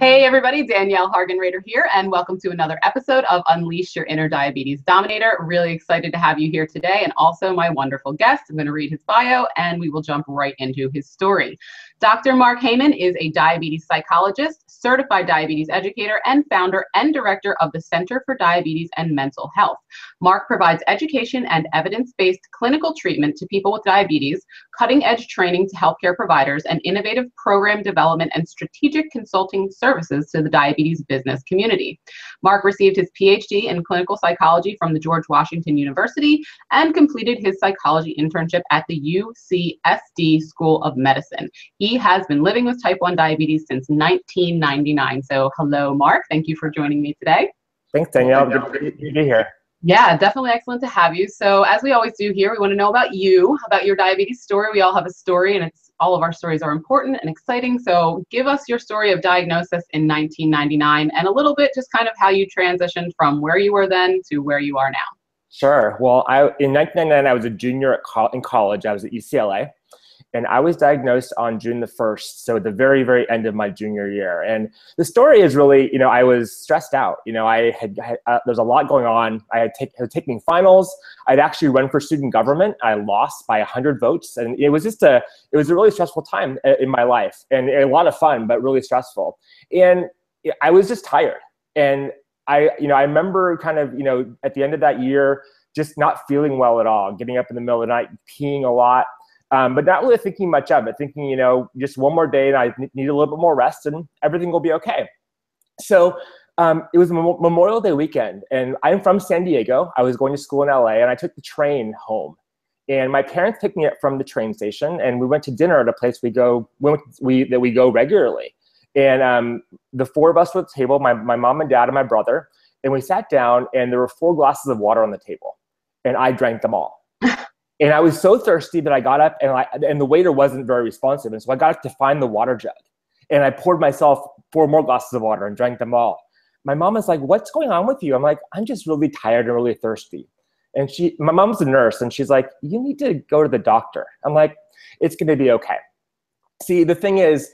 Hey everybody, Danielle Hargenrader here, and welcome to another episode of Unleash Your Inner Diabetes Dominator. Really excited to have you here today, and also my wonderful guest. I'm going to read his bio, and we will jump right into his story. Dr. Mark Heyman is a diabetes psychologist, certified diabetes educator, and founder and director of the Center for Diabetes and Mental Health. Mark provides education and evidence-based clinical treatment to people with diabetes, cutting-edge training to healthcare providers, and innovative program development and strategic consulting services to the diabetes business community. Mark received his PhD in clinical psychology from the George Washington University and completed his psychology internship at the UCSD School of Medicine. He has been living with type 1 diabetes since 1999. So hello, Mark. Thank you for joining me today. Thanks, Danielle. Good to be here. Yeah, definitely excellent to have you. So as we always do here, we want to know about you, about your diabetes story. We all have a story, and all of our stories are important and exciting. So give us your story of diagnosis in 1999 and a little bit just kind of how you transitioned from where you were then to where you are now. Sure. Well, in 1999, I was a junior in college. I was at UCLA. And I was diagnosed on June the 1st, so at the very, very end of my junior year. And the story is really, I was stressed out. There's a lot going on. I was taking finals. I'd actually run for student government. I lost by 100 votes. And it was a really stressful time in my life, and a lot of fun, but really stressful. And I was just tired. And I remember kind of, at the end of that year, just not feeling well at all, getting up in the middle of the night, peeing a lot. But not really thinking much of it, thinking, just one more day and I need a little bit more rest and everything will be okay. So it was Memorial Day weekend, and I'm from San Diego. I was going to school in LA, and I took the train home. And my parents picked me up from the train station, and we went to dinner at a place we go regularly. And the four of us were at the table, my mom and dad and my brother, and we sat down, and there were 4 glasses of water on the table, and I drank them all. And I was so thirsty that I got up, and the waiter wasn't very responsive. And so I got up to find the water jug, and I poured myself 4 more glasses of water and drank them all. My mom was like, "What's going on with you?" I'm like, "I'm just really tired and really thirsty." And my mom's a nurse, and she's like, "You need to go to the doctor." I'm like, "It's going to be okay." See, the thing is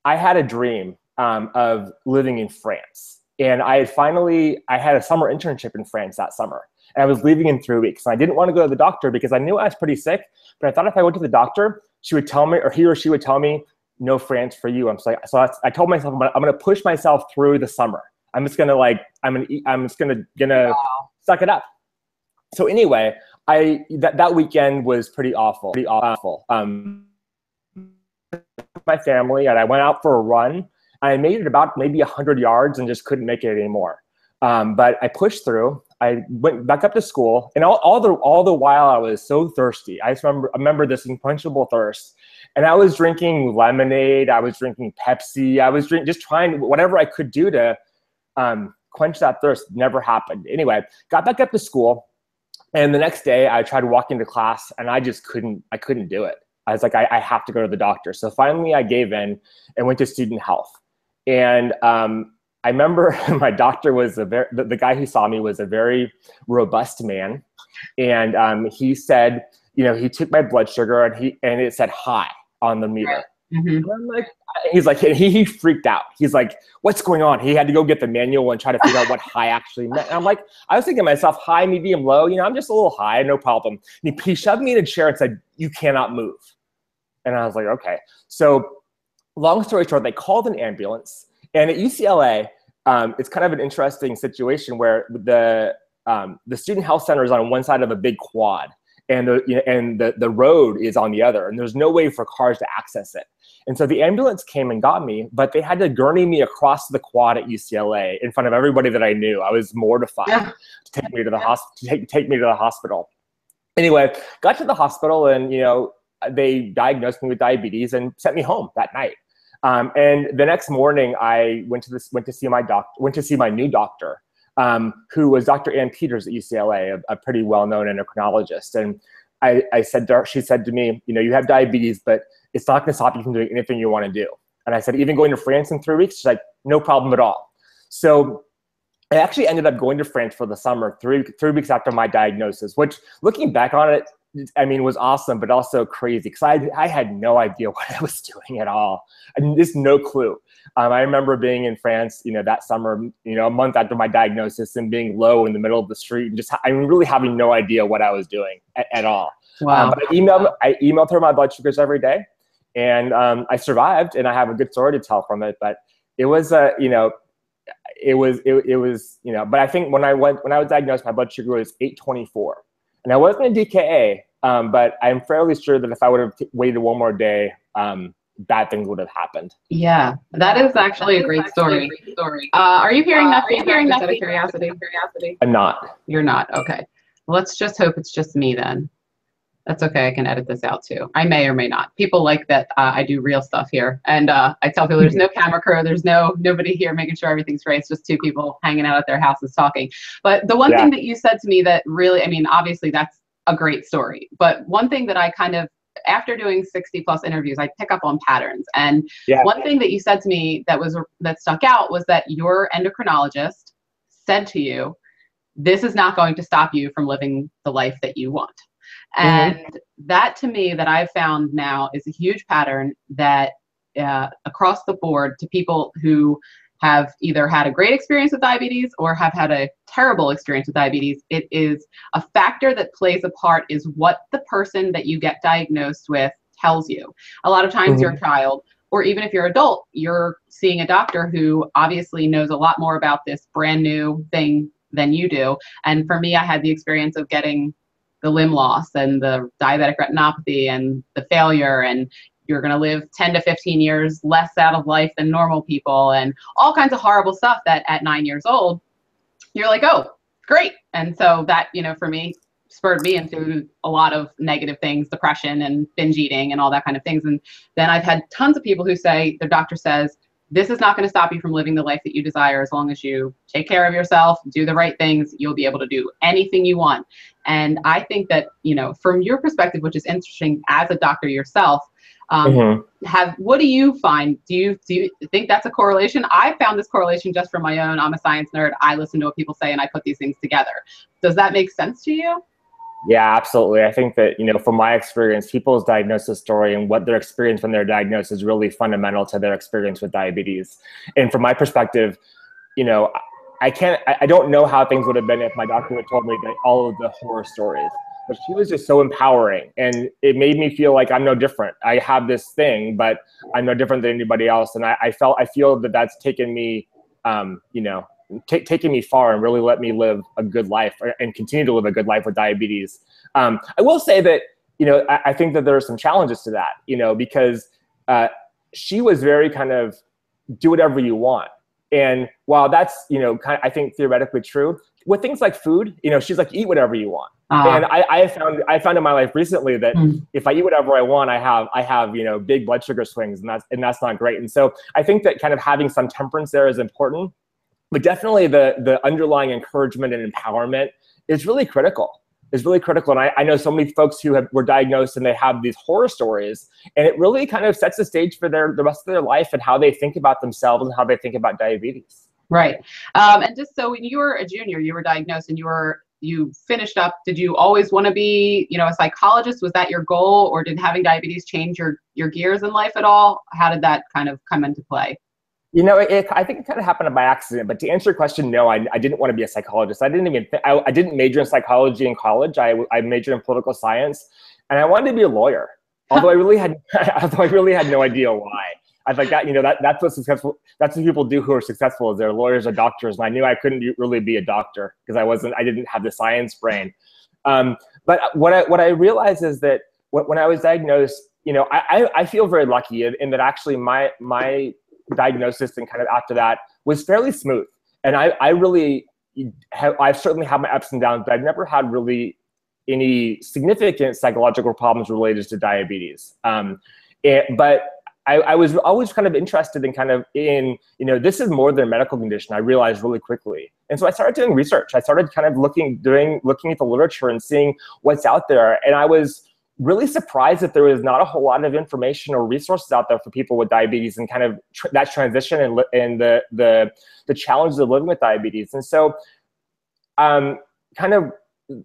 I had a dream of living in France. And I had a summer internship in France that summer. And I was leaving in 3 weeks. And I didn't want to go to the doctor because I knew I was pretty sick. But I thought if I went to the doctor, she would tell me, or he or she would tell me, "No France for you." I told myself, I'm going to push myself through the summer. I'm just going to suck it up. So anyway, that weekend was pretty awful. My family, and I went out for a run. I made it about maybe 100 yards and just couldn't make it anymore. But I pushed through. I went back up to school, and all the while I was so thirsty. I just remember this unquenchable thirst. And I was drinking lemonade. I was drinking Pepsi. I was just trying whatever I could do to quench that thirst. Never happened. Anyway, got back up to school, and the next day I tried walking to class, and I just couldn't do it. I was like, I have to go to the doctor. So finally I gave in and went to student health. And I remember my doctor was the guy who saw me was a very robust man. And he said, he took my blood sugar, and it said high on the meter. Mm-hmm. And I'm like, he freaked out. He's like, "What's going on?" He had to go get the manual and try to figure out what high actually meant. And I'm like, I was thinking to myself, high, medium, low, I'm just a little high, no problem. And he shoved me in a chair and said, "You cannot move." And I was like, okay. So long story short, they called an ambulance. And at UCLA, it's kind of an interesting situation where the student health center is on one side of a big quad, and the road is on the other, and there's no way for cars to access it. And so the ambulance came and got me, but they had to gurney me across the quad at UCLA in front of everybody that I knew. I was mortified to take me to the hospital. Anyway, got to the hospital, and they diagnosed me with diabetes and sent me home that night. And the next morning, I went to see my new doctor, who was Dr. Ann Peters at UCLA, a pretty well-known endocrinologist. And she said to me, "You have diabetes, but it's not going to stop you from doing anything you want to do." And I said, "Even going to France in 3 weeks?" She's like, "No problem at all." So I actually ended up going to France for the summer, three weeks after my diagnosis, which, looking back on it, was awesome, but also crazy, because I had no idea what I was doing at all. Just no clue. I remember being in France, that summer, a month after my diagnosis, and being low in the middle of the street, and just really having no idea what I was doing at all. Wow. But I emailed her my blood sugars every day, and I survived, and I have a good story to tell from it. But it was, but I think when I was diagnosed, my blood sugar was 824, and I wasn't a DKA, but I'm fairly sure that if I would have waited one more day, bad things would have happened. Yeah, that is actually a great story. Are you hearing that feedback, just out of curiosity? I'm not. You're not? Okay. Let's just hope it's just me then. That's okay. I can edit this out too. I may or may not. People like that I do real stuff here. And I tell people there's no camera crew. There's nobody here making sure everything's right. It's just two people hanging out at their houses talking. But the one thing that you said to me that really, I mean, obviously that's a great story. But one thing that I kind of, after doing 60 plus interviews, I pick up on patterns. And one thing that you said to me that stuck out was that your endocrinologist said to you, this is not going to stop you from living the life that you want. And that, to me, that I've found now is a huge pattern that across the board, to people who have either had a great experience with diabetes or have had a terrible experience with diabetes, it is a factor that plays a part is what the person that you get diagnosed with tells you. A lot of times your child, or even if you're adult, you're seeing a doctor who obviously knows a lot more about this brand new thing than you do. And for me, I had the experience of getting the limb loss and the diabetic retinopathy and the failure, and you're going to live 10 to 15 years less out of life than normal people, and all kinds of horrible stuff that at 9 years old, you're like, oh, great. And so that, for me, spurred me into a lot of negative things, depression and binge eating and all that kind of things. And then I've had tons of people who say, their doctor says, this is not going to stop you from living the life that you desire. As long as you take care of yourself, do the right things, you'll be able to do anything you want. And I think that, from your perspective, which is interesting as a doctor yourself, what do you find? Do you think that's a correlation? I found this correlation just from my own. I'm a science nerd. I listen to what people say and I put these things together. Does that make sense to you? Yeah, absolutely. I think that, from my experience, people's diagnosis story and what their experience when they're diagnosed is really fundamental to their experience with diabetes. And from my perspective, I don't know how things would have been if my doctor had told me that all of the horror stories, but she was just so empowering, and it made me feel like I'm no different. I have this thing, but I'm no different than anybody else. And I feel that that's taken me, taking me far and really let me live a good life and continue to live a good life with diabetes. I will say that, I think that there are some challenges to that, because she was very kind of do whatever you want. And while that's, I think theoretically true, with things like food, she's like, eat whatever you want. And I found in my life recently that if I eat whatever I want, I have, big blood sugar swings, and that's not great. And so I think that kind of having some temperance there is important. But definitely the underlying encouragement and empowerment is really critical. And I know so many folks who were diagnosed and they have these horror stories, and it really kind of sets the stage for the rest of their life and how they think about themselves and how they think about diabetes. Right. And just so when you were a junior, you were diagnosed and you finished up, did you always want to be, a psychologist? Was that your goal, or did having diabetes change your gears in life at all? How did that kind of come into play? I think it kind of happened by accident, but to answer your question, no, I didn't want to be a psychologist. I didn't major in psychology in college. I majored in political science, and I wanted to be a lawyer. Although I really had no idea why. I thought that's what successful. That's what people do who are successful, is they're lawyers or doctors. And I knew I couldn't really be a doctor because I didn't have the science brain. But what I realized is that when I was diagnosed, I feel very lucky in that actually my diagnosis and kind of after that was fairly smooth. And I've certainly had my ups and downs, but I've never had really any significant psychological problems related to diabetes. But I was always kind of interested in this is more than a medical condition, I realized really quickly. And so I started doing research. I started kind of looking at the literature and seeing what's out there. And I was really surprised that there was not a whole lot of information or resources out there for people with diabetes and kind of that transition and the challenges of living with diabetes. And so kind of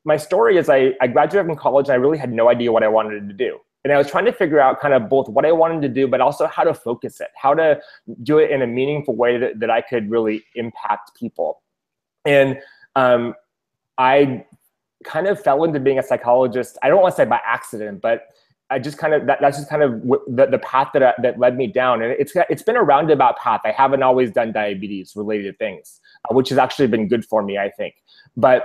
my story is I graduated from college and I really had no idea what I wanted to do. And I was trying to figure out kind of both what I wanted to do, but also how to focus it, how to do it in a meaningful way that I could really impact people. And I kind of fell into being a psychologist. I don't want to say by accident, but I just kind of, that's just kind of the path that led me down. And it's been a roundabout path. I haven't always done diabetes related things, which has actually been good for me, I think. But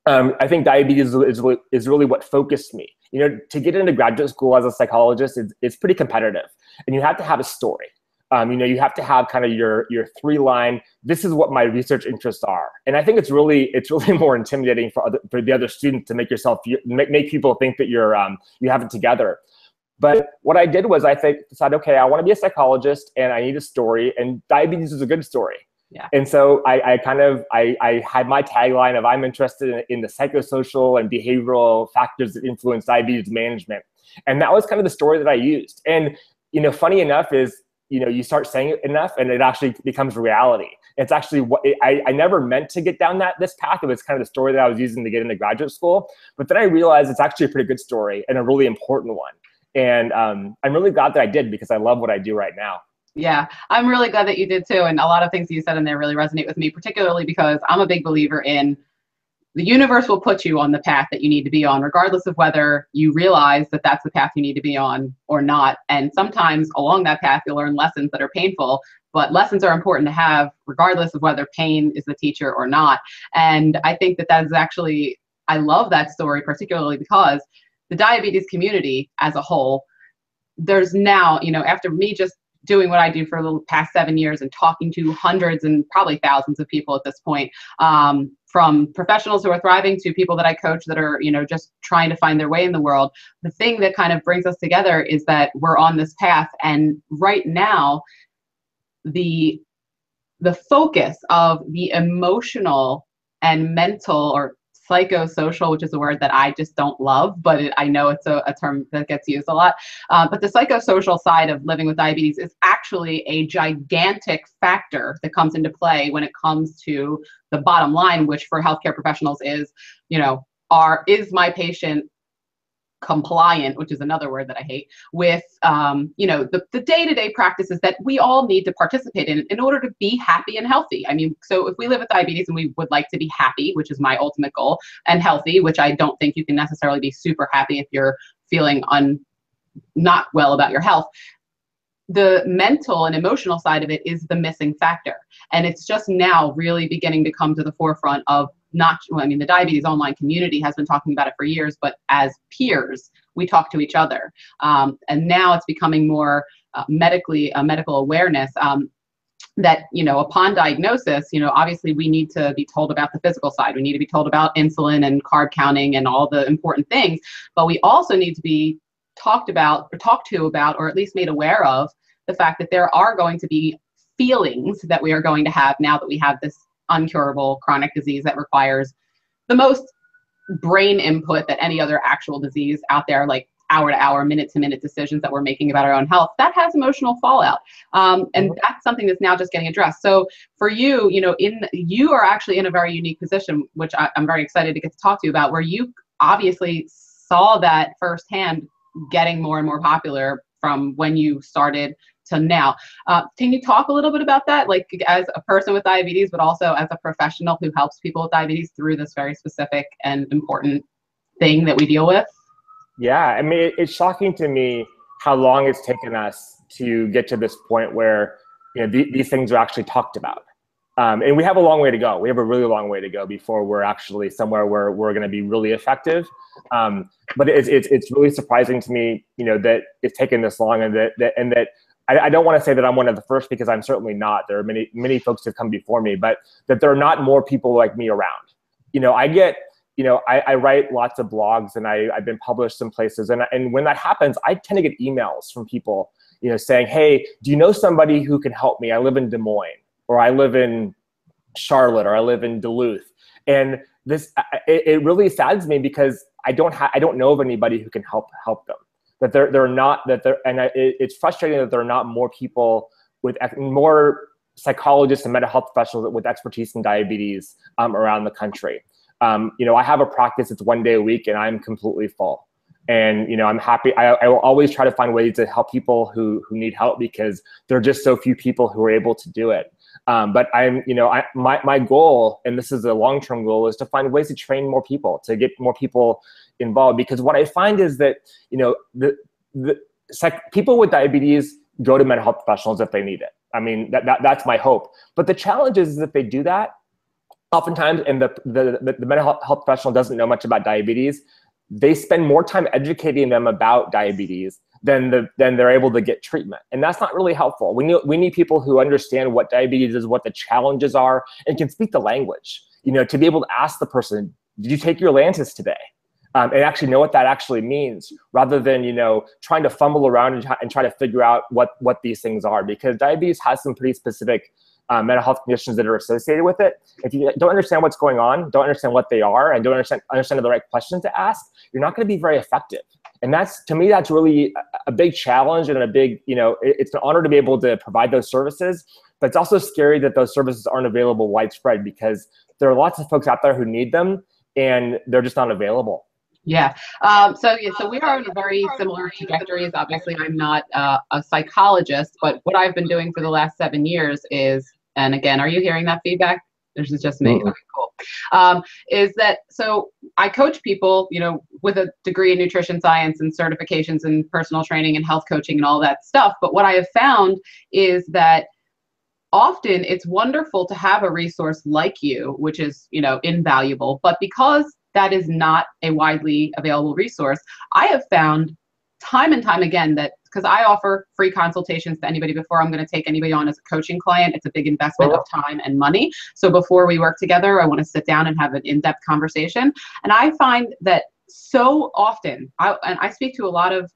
I think diabetes is really what focused me. You know, to get into graduate school as a psychologist, it's pretty competitive, and you have to have a story. You know, you have to have kind of your 3-line, this is what my research interests are. And I think it's really more intimidating for the other students to make people think that you have it together. But what I did was I decided, okay, I want to be a psychologist and I need a story, and diabetes is a good story. Yeah. And so I had my tagline of I'm interested in the psychosocial and behavioral factors that influence diabetes management. And that was kind of the story that I used. And, you know, funny enough is, you know, you start saying it enough and it actually becomes reality. It's actually what I never meant to get down this path. It was kind of the story that I was using to get into graduate school. But then I realized it's actually a pretty good story and a really important one. And I'm really glad that I did, because I love what I do right now. Yeah, I'm really glad that you did too. And a lot of things you said in there really resonate with me, particularly because I'm a big believer in the universe will put you on the path that you need to be on, regardless of whether you realize that that's the path you need to be on or not. And sometimes along that path, you'll learn lessons that are painful, but lessons are important to have regardless of whether pain is the teacher or not. And I think that is actually, I love that story, particularly because the diabetes community as a whole, there's now, you know, after me just doing what I do for the past 7 years and talking to hundreds and probably thousands of people at this point, from professionals who are thriving to people that I coach that are, you know, just trying to find their way in the world. The thing that kind of brings us together is that we're on this path. And right now, the focus of the emotional and mental or psychosocial, which is a word that I just don't love, but I know it's a term that gets used a lot. But the psychosocial side of living with diabetes is actually a gigantic factor that comes into play when it comes to the bottom line, which for healthcare professionals is, you know, is my patient compliant, which is another word that I hate, with you know, the day-to-day practices that we all need to participate in order to be happy and healthy. I mean, so if we live with diabetes and we would like to be happy, which is my ultimate goal, and healthy, which I don't think you can necessarily be super happy if you're feeling not well about your health, the mental and emotional side of it is the missing factor. And it's just now really beginning to come to the forefront of I mean, the diabetes online community has been talking about it for years, but as peers, we talk to each other. And now it's becoming more medical awareness that, you know, upon diagnosis, you know, obviously we need to be told about the physical side. We need to be told about insulin and carb counting and all the important things, but we also need to be talked to about, or at least made aware of the fact that there are going to be feelings that we are going to have now that we have this uncurable chronic disease that requires the most brain input that any other actual disease out there, like hour to hour, minute to minute decisions that we're making about our own health, that has emotional fallout. And that's something that's now just getting addressed. So for you, you know, you are actually in a very unique position, which I'm very excited to get to talk to you about, where you obviously saw that firsthand getting more and more popular from when you started to now. Can you talk a little bit about that, like as a person with diabetes, but also as a professional who helps people with diabetes through this very specific and important thing that we deal with? Yeah, I mean, it's shocking to me how long it's taken us to get to this point where, you know, these things are actually talked about. And we have a long way to go. We have a really long way to go before we're actually somewhere where we're going to be really effective. But it's really surprising to me, you know, that it's taken this long, and that I don't want to say that I'm one of the first, because I'm certainly not. There are many folks who have come before me, but that there are not more people like me around. You know, I write lots of blogs, and I've been published some places. And when that happens, I tend to get emails from people, you know, saying, hey, do you know somebody who can help me? I live in Des Moines, or I live in Charlotte, or I live in Duluth. And it really saddens me, because I don't know of anybody who can help them. It's frustrating that there are not more people more psychologists and mental health professionals with expertise in diabetes around the country. You know, I have a practice, it's 1 day a week, and I'm completely full. And, you know, I'm happy. I will always try to find ways to help people who need help, because there are just so few people who are able to do it. But my goal, and this is a long-term goal, is to find ways to train more people, to get more people involved. Because what I find is that, you know, people with diabetes go to mental health professionals if they need it. I mean, that's my hope. But the challenge is if they do that, oftentimes, and the mental health professional doesn't know much about diabetes, they spend more time educating them about diabetes than they're able to get treatment. And that's not really helpful. We need people who understand what diabetes is, what the challenges are, and can speak the language, you know, to be able to ask the person, did you take your Lantus today? And actually know what that actually means, rather than, you know, trying to fumble around and try to figure out what these things are, because diabetes has some pretty specific mental health conditions that are associated with it. If you don't understand what's going on, don't understand what they are, and don't understand the right questions to ask, you're not going to be very effective. And that's, to me, that's really a big challenge, and a big, you know, it's an honor to be able to provide those services, but it's also scary that those services aren't available widespread, because there are lots of folks out there who need them and they're just not available. Yeah. So we are on a very similar trajectories. Obviously, I'm not a psychologist, but what I've been doing for the last 7 years is, and again, are you hearing that feedback? This is just me. Okay, cool. Is that, so I coach people, you know, with a degree in nutrition science and certifications in personal training and health coaching and all that stuff. But what I have found is that often it's wonderful to have a resource like you, which is, you know, invaluable, but because that is not a widely available resource, I have found time and time again that, because I offer free consultations to anybody before I'm going to take anybody on as a coaching client. It's a big investment of time and money. So before we work together, I want to sit down and have an in-depth conversation. And I find that so often, I speak to a lot of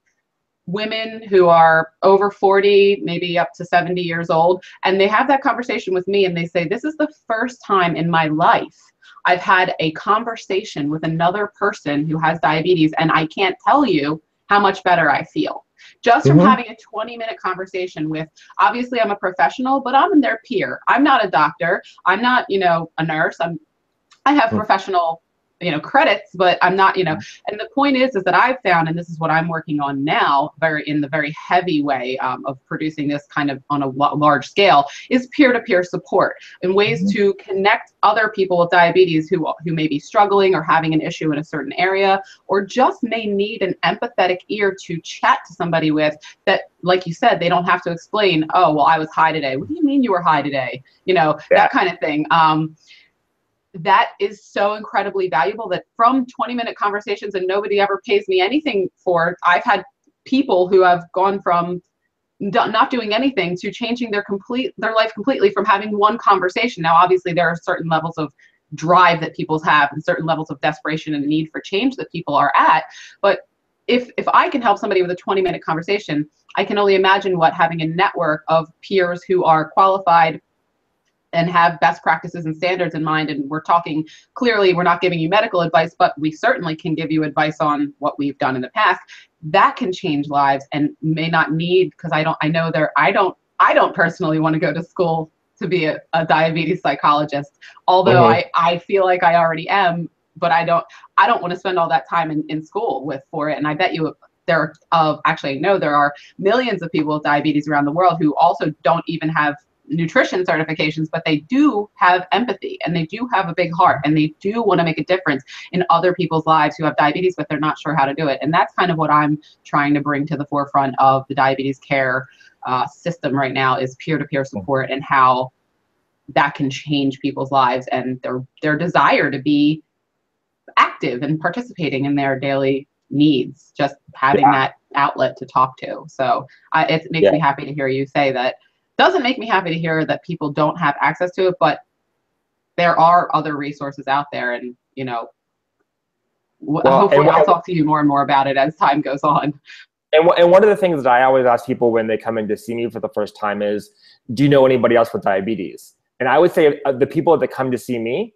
women who are over 40, maybe up to 70 years old, and they have that conversation with me and they say, this is the first time in my life I've had a conversation with another person who has diabetes, and I can't tell you how much better I feel. Just from having a 20-minute conversation with, obviously I'm a professional, but I'm their peer. I'm not a doctor. I'm not, you know, a nurse. I have professional, you know, credits, but I'm not, you know, and the point is that I've found, and this is what I'm working on now, in the very heavy way of producing this kind of on a large scale, is peer-to-peer support and ways to connect other people with diabetes who may be struggling or having an issue in a certain area, or just may need an empathetic ear to chat to somebody with that, like you said, they don't have to explain, oh, well, I was high today. What do you mean you were high today? You know, that kind of thing. That is so incredibly valuable, that from 20-minute conversations, and nobody ever pays me anything for, I've had people who have gone from not doing anything to changing their life completely from having one conversation. Now, obviously, there are certain levels of drive that people have and certain levels of desperation and need for change that people are at. But if I can help somebody with a 20-minute conversation, I can only imagine what having a network of peers who are qualified and have best practices and standards in mind. And we're talking, clearly, we're not giving you medical advice, but we certainly can give you advice on what we've done in the past. That can change lives, and may not need, because I don't personally want to go to school to be a diabetes psychologist, although I feel like I already am, but I don't want to spend all that time in school for it. And I bet you there are millions of people with diabetes around the world who also don't even have nutrition certifications, but they do have empathy, and they do have a big heart, and they do want to make a difference in other people's lives who have diabetes, but they're not sure how to do it. And that's kind of what I'm trying to bring to the forefront of the diabetes care system right now, is peer-to-peer support, and how that can change people's lives and their desire to be active and participating in their daily needs, just having that outlet to talk to. So it makes me happy to hear you say that. Doesn't make me happy to hear that people don't have access to it, but there are other resources out there, and, you know, hopefully I'll talk to you more and more about it as time goes on. And one of the things that I always ask people when they come in to see me for the first time is, do you know anybody else with diabetes? And I would say the people that come to see me,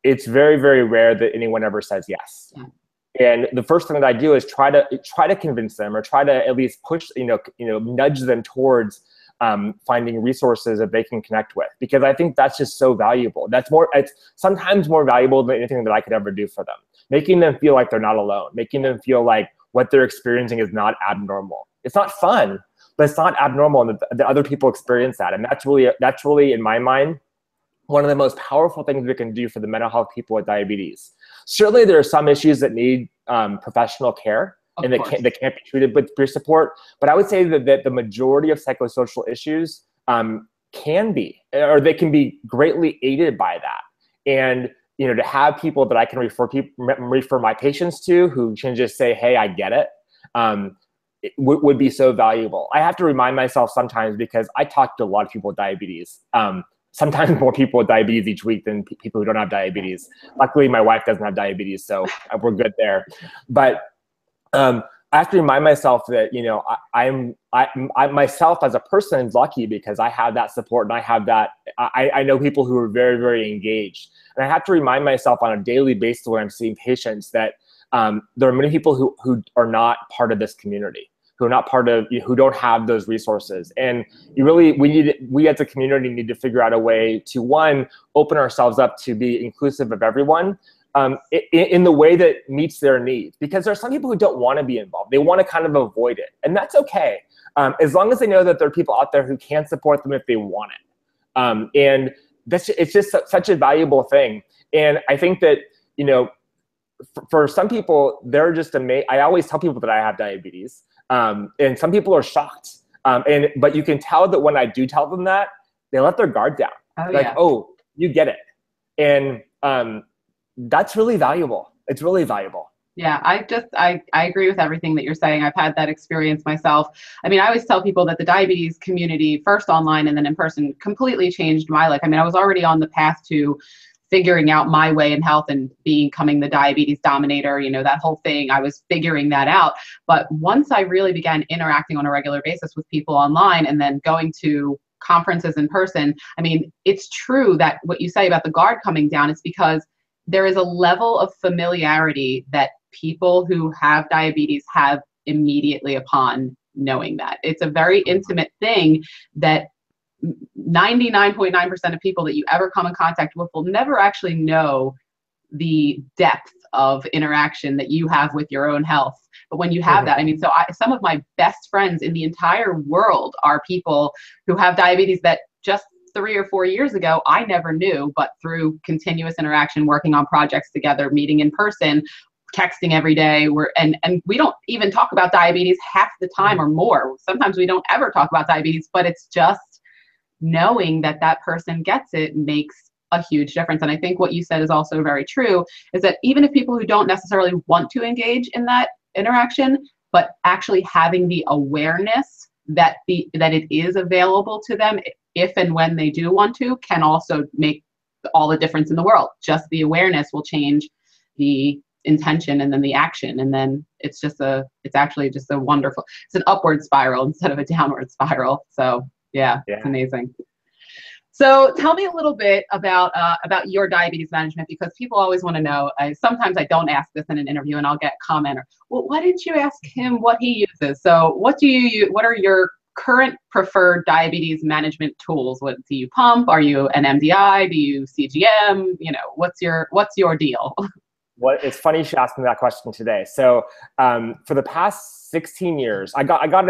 it's very, very rare that anyone ever says yes. Yeah. And the first thing that I do is try to convince them, or try to at least push, nudge them towards finding resources that they can connect with, because I think that's just so valuable. It's sometimes more valuable than anything that I could ever do for them. Making them feel like they're not alone, making them feel like what they're experiencing is not abnormal. It's not fun, but it's not abnormal, and that other people experience that. And that's really, in my mind, one of the most powerful things we can do for the mental health people with diabetes. Certainly, there are some issues that need professional care, and that can't be treated with peer support. But I would say that the majority of psychosocial issues can be, or they can be greatly aided by that. And to have people that I can refer my patients to, who can just say, "Hey, I get it," would be so valuable. I have to remind myself sometimes, because I talk to a lot of people with diabetes. Sometimes more people with diabetes each week than people who don't have diabetes. Luckily, my wife doesn't have diabetes, so we're good there. But I have to remind myself that, I myself as a person is lucky, because I have that support, and I have that. I know people who are very, very engaged, and I have to remind myself on a daily basis when I'm seeing patients that there are many people who are not part of this community, who are not part of, who don't have those resources. And we as a community need to figure out a way to, one, open ourselves up to be inclusive of everyone in the way that meets their needs. Because there are some people who don't want to be involved. They want to kind of avoid it. And that's okay. As long as they know that there are people out there who can support them if they want it. And it's just such a valuable thing. And I think that, for some people, they're just amazed. I always tell people that I have diabetes. And some people are shocked. But you can tell that when I do tell them that, they let their guard down. Oh, you get it. And that's really valuable. It's really valuable. Yeah, I agree with everything that you're saying. I've had that experience myself. I mean, I always tell people that the diabetes community, first online and then in person, completely changed my life. I mean, I was already on the path to figuring out my way in health and becoming the diabetes dominator, that whole thing. I was figuring that out. But once I really began interacting on a regular basis with people online, and then going to conferences in person, I mean, it's true that what you say about the guard coming down is because there is a level of familiarity that people who have diabetes have immediately upon knowing that. It's a very intimate thing that 99.9% of people that you ever come in contact with will never actually know the depth of interaction that you have with your own health. But when you have that, I mean, some of my best friends in the entire world are people who have diabetes that just 3 or 4 years ago, I never knew, but through continuous interaction, working on projects together, meeting in person, texting every day, and we don't even talk about diabetes half the time or more. Sometimes we don't ever talk about diabetes, but it's just knowing that that person gets it makes a huge difference. And I think what you said is also very true, is that even if people who don't necessarily want to engage in that interaction, but actually having the awareness that it is available to them if and when they do want to, can also make all the difference in the world. Just the awareness will change the intention and then the action. And then it's actually just a wonderful, it's an upward spiral instead of a downward spiral. So yeah, it's amazing. So tell me a little bit about your diabetes management, because people always want to know. Sometimes I don't ask this in an interview and I'll get a comment, well, why didn't you ask him what he uses? So what do you use? What are your current preferred diabetes management tools? What do you pump? Are you an MDI? Do you CGM? What's your deal? Well, it's funny you should ask me that question today. So for the past 16 years, I got it on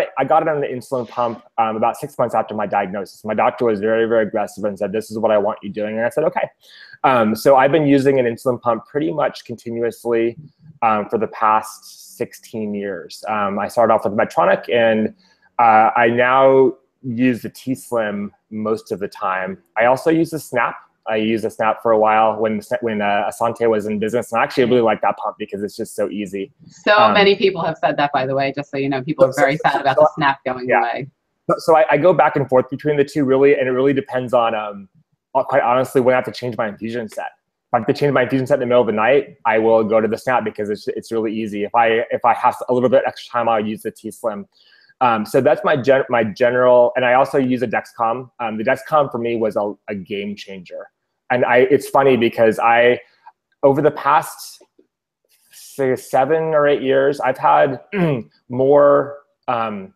the insulin pump about 6 months after my diagnosis. My doctor was very, very aggressive and said, "This is what I want you doing." And I said, "Okay." So I've been using an insulin pump pretty much continuously for the past 16 years. I started off with Medtronic, and I now use the T-Slim most of the time. I also use the Snap. I used a Snap for a while when Asante was in business, and I actually really like that pump because it's just so easy. So many people have said that, by the way, just so you know. People are very sad about the Snap going away. So I go back and forth between the two, really, and it really depends on, quite honestly, when I have to change my infusion set. If I have to change my infusion set in the middle of the night, I will go to the Snap because it's really easy. If I have a little bit extra time, I'll use the T-Slim. So that's my general, and I also use a Dexcom. The Dexcom for me was a game changer. And it's funny because over the past 7 or 8 years, I've had more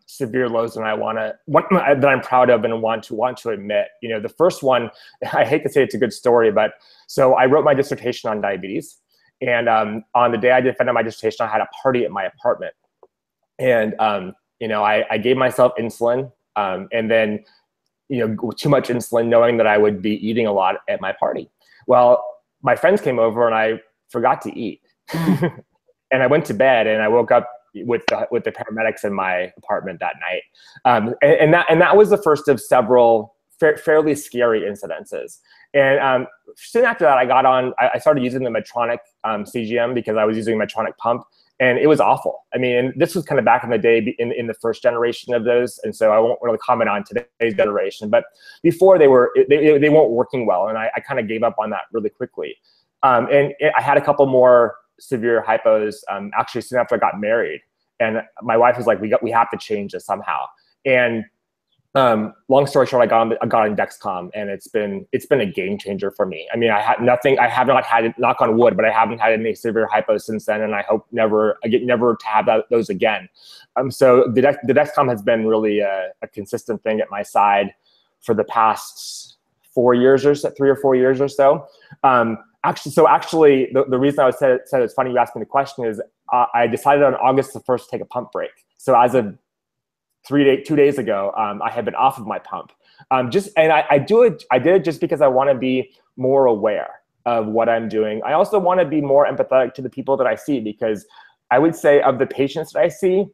severe lows than that I'm proud of and want to admit. You know, the first one, I hate to say it's a good story, but so I wrote my dissertation on diabetes, and on the day I defended my dissertation, I had a party at my apartment, and you know, I gave myself insulin, and then, you know, too much insulin, knowing that I would be eating a lot at my party. Well, my friends came over and I forgot to eat, and I went to bed, and I woke up with the paramedics in my apartment that night, and that was the first of several fairly scary incidences. And soon after that, I started using the Medtronic CGM because I was using a Medtronic pump, and it was awful. I mean, and this was kind of back in the day in the first generation of those, and so I won't really comment on today's generation. But before they weren't working well, and I kind of gave up on that really quickly. And I had a couple more severe hypos actually soon after I got married, and my wife was like, we have to change this somehow. And long story short, I got on Dexcom, and it's been a game changer for me. I mean, I have not had, knock on wood, but I haven't had any severe hypos since then, and I hope never to have those again. So the Dexcom has been really a consistent thing at my side for the past 4 years or so, 3 or 4 years or so. Actually, the reason I said it's funny you asked me the question is I decided on August the 1st to take a pump break. So as of 2 days ago, I had been off of my pump. I did it just because I want to be more aware of what I'm doing. I also want to be more empathetic to the people that I see, because I would say of the patients that I see,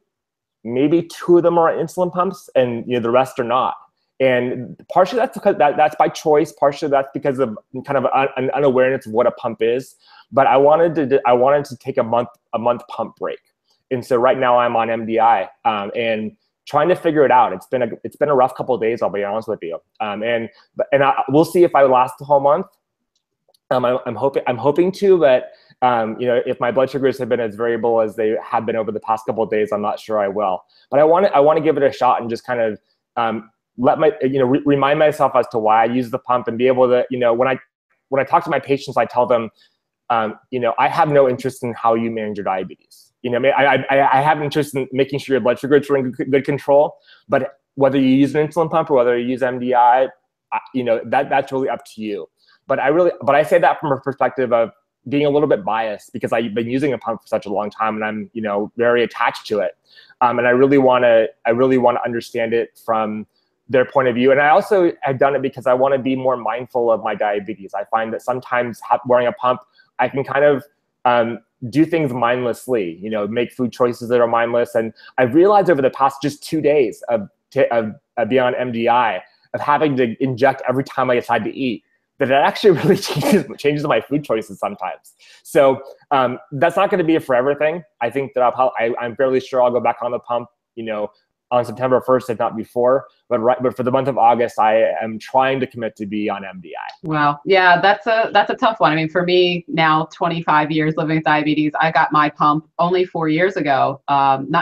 maybe 2 of them are on insulin pumps, and the rest are not. And partially that's because that's by choice. Partially that's because of kind of an unawareness of what a pump is. But I wanted to take a month pump break, and so right now I'm on MDI and trying to figure it out. It's been a rough couple of days, I'll be honest with you. We'll see if I last the whole month. I'm hoping to, but if my blood sugars have been as variable as they have been over the past couple of days, I'm not sure I will. But I want to give it a shot and just kind of remind myself as to why I use the pump, and be able to, when I talk to my patients, I tell them, I have no interest in how you manage your diabetes. I have an interest in making sure your blood sugars are in good control, but whether you use an insulin pump or whether you use MDI, that's really up to you. But I say that from a perspective of being a little bit biased, because I've been using a pump for such a long time, and I'm, very attached to it. And I really want to understand it from their point of view. And I also have done it because I want to be more mindful of my diabetes. I find that sometimes wearing a pump, I can kind of do things mindlessly, make food choices that are mindless. And I've realized over the past just 2 days of being on MDI, of having to inject every time I decide to eat, that it actually really changes my food choices sometimes. So that's not going to be a forever thing. I think that I'm fairly sure I'll go back on the pump, on September 1st, if not before. But for the month of August, I am trying to commit to be on MDI. Wow. Yeah, that's a tough one. I mean, for me now, 25 years living with diabetes, I got my pump only 4 years ago.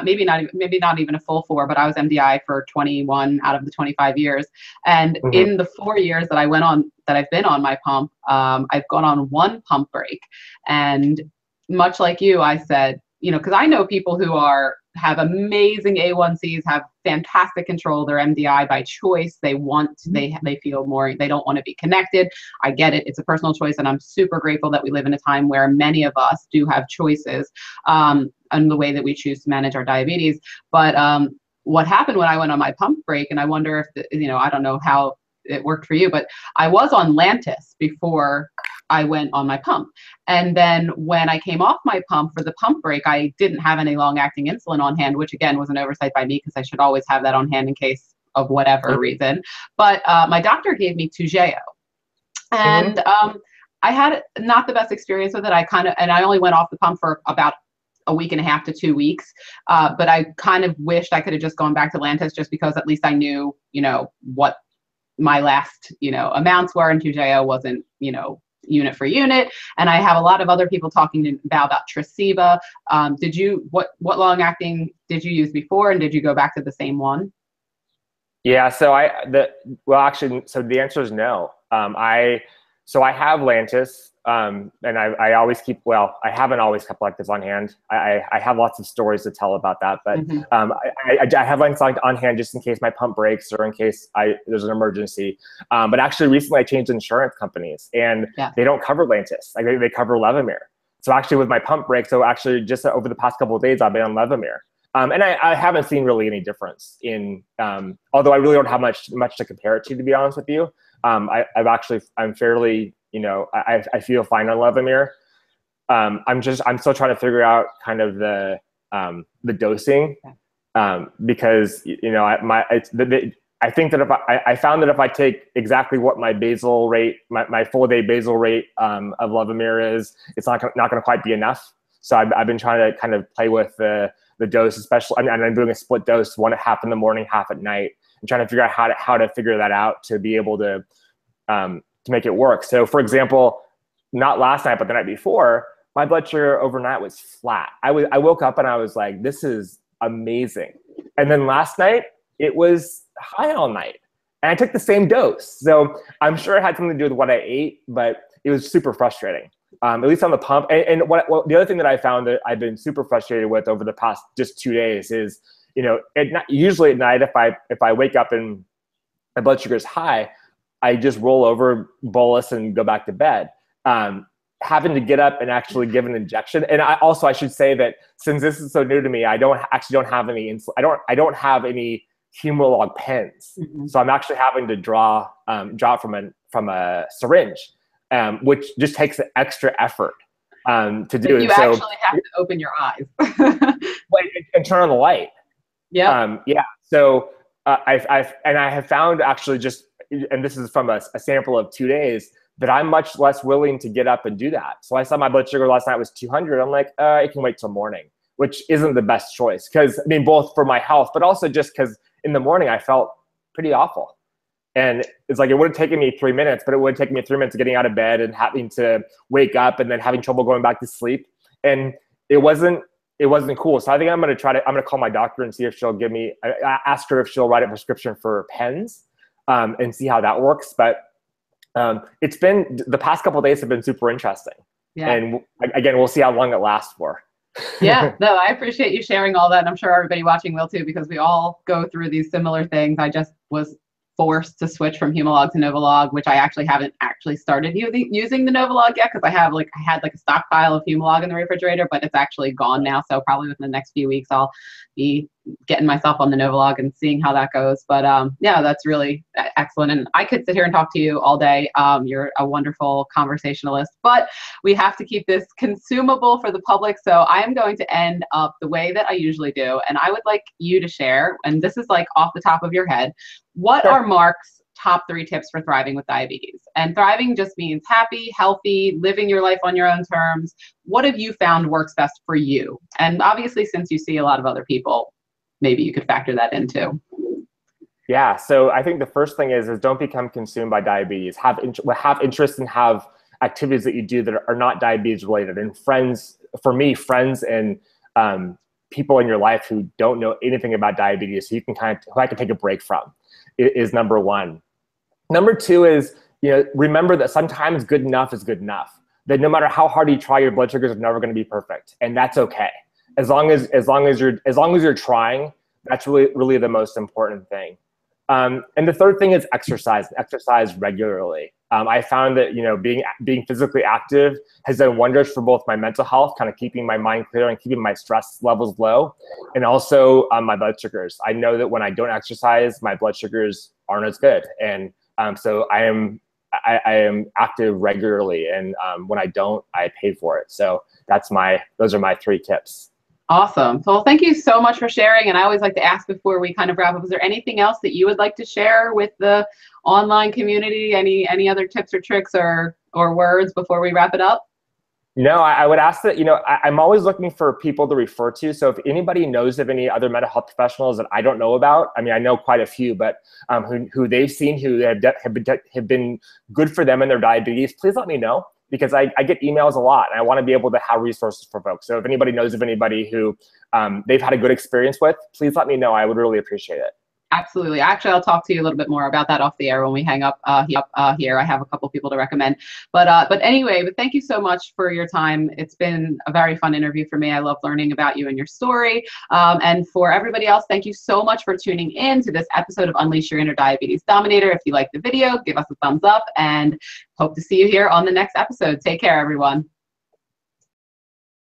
Maybe not even a full 4, but I was MDI for 21 out of the 25 years. And in the 4 years that I've been on my pump, I've gone on 1 pump break. And much like you, I said, because I know people who have amazing A1Cs, have fantastic control of their MDI by choice. They feel more, they don't want to be connected. I get it. It's a personal choice. And I'm super grateful that we live in a time where many of us do have choices in the way that we choose to manage our diabetes. But what happened when I went on my pump break, and I wonder if, I don't know how it worked for you, but I was on Lantus before I went on my pump. And then when I came off my pump for the pump break, I didn't have any long-acting insulin on hand, which again was an oversight by me, because I should always have that on hand in case of whatever reason. But my doctor gave me Toujeo. And I had not the best experience with it. I only went off the pump for about a week and a half to 2 weeks. But I kind of wished I could have just gone back to Lantus, just because at least I knew, what my last, amounts were, and Toujeo wasn't, unit for unit. And I have a lot of other people talking about Tresiba. What long acting did you use before, and did you go back to the same one? Yeah, so the answer is no. I So I have Lantus, and I always keep, well, I haven't always kept Lantus on hand. I have lots of stories to tell about that, but I have Lantus on hand just in case my pump breaks or in case there's an emergency. But actually recently I changed insurance companies and they don't cover Lantus. Like they cover Levemir. So actually with my pump break, so actually just over the past couple of days, I've been on Levemir. And I haven't seen really any difference in, although I really don't have much to compare it to be honest with you. I'm fairly, I feel fine on Levemir. I'm still trying to figure out kind of the dosing, because, I think that I found that if I take exactly what my basal rate, my full day basal rate of Levemir is, it's not going to quite be enough. So I've been trying to kind of play with the dose, especially, and I'm doing a split dose, half in the morning, half at night, and trying to figure out how to figure that out to be able to make it work. So for example, not last night, but the night before, my blood sugar overnight was flat. I woke up and I was like, this is amazing. And then last night, it was high all night. And I took the same dose. So I'm sure it had something to do with what I ate, but it was super frustrating, at least on the pump. And what the other thing that I found that I've been super frustrated with over the past just 2 days is, usually at night, if I wake up and my blood sugar is high, I just roll over, bolus, and go back to bed. Having to get up and actually give an injection. And I should say that since this is so new to me, I don't have any insulin. I don't have any Humalog pens. So I'm actually having to draw from a syringe, which just takes extra effort to do. You actually have to open your eyes and turn on the light. Yeah. So I have found actually and this is from a sample of 2 days, that I'm much less willing to get up and do that. So I saw my blood sugar last night was 200. I'm like, it can wait till morning, which isn't the best choice. Because both for my health, but also just because in the morning I felt pretty awful. And it's like, it would have taken me 3 minutes, but it would have taken me 3 minutes of getting out of bed and having to wake up and then having trouble going back to sleep. And it wasn't cool. So I think I'm going to call my doctor and see if she'll ask her if she'll write a prescription for pens, and see how that works. But it's been, the past couple of days have been super interesting. Yeah. And again, we'll see how long it lasts for. Yeah, no, I appreciate you sharing all that. And I'm sure everybody watching will too, because we all go through these similar things. I just was forced to switch from Humalog to Novolog, which I actually haven't started using the Novolog yet, because I had a stockpile of Humalog in the refrigerator, but it's actually gone now. So probably within the next few weeks, I'll be getting myself on the Novolog and seeing how that goes. But yeah, that's really excellent. And I could sit here and talk to you all day. You're a wonderful conversationalist, but we have to keep this consumable for the public. So I am going to end up the way that I usually do. And I would like you to share, and this is like off the top of your head, what are Mark's top 3 tips for thriving with diabetes? And thriving just means happy, healthy, living your life on your own terms. What have you found works best for you? And obviously, since you see a lot of other people, maybe you could factor that in too. Yeah, so I think the first thing is don't become consumed by diabetes. Have interest and have activities that you do that are not diabetes related. And friends and people in your life who don't know anything about diabetes, so you can who I can take a break from, is number one. Number 2 is, remember that sometimes good enough is good enough. That no matter how hard you try, your blood sugars are never going to be perfect, and that's okay. As long as you're trying, that's really the most important thing. And the third thing is exercise. Exercise regularly. I found that being physically active has done wonders for both my mental health, kind of keeping my mind clear and keeping my stress levels low, and also my blood sugars. I know that when I don't exercise, my blood sugars aren't as good, and so I am active regularly, and when I don't, I pay for it. So those are my 3 tips. Awesome. So thank you so much for sharing. And I always like to ask before we kind of wrap up, is there anything else that you would like to share with the online community? Any other tips or tricks or words before we wrap it up? No, I would ask that, I'm always looking for people to refer to. So if anybody knows of any other mental health professionals that I don't know about, I know quite a few, but who they've seen who have been good for them in their diabetes, please let me know. Because I get emails a lot, and I want to be able to have resources for folks. So if anybody knows of anybody who they've had a good experience with, please let me know. I would really appreciate it. Absolutely. Actually, I'll talk to you a little bit more about that off the air when we hang up here. I have a couple people to recommend. But anyway, but thank you so much for your time. It's been a very fun interview for me. I love learning about you and your story. And for everybody else, thank you so much for tuning in to this episode of Unleash Your Inner Diabetes Dominator. If you like the video, give us a thumbs up, and hope to see you here on the next episode. Take care, everyone.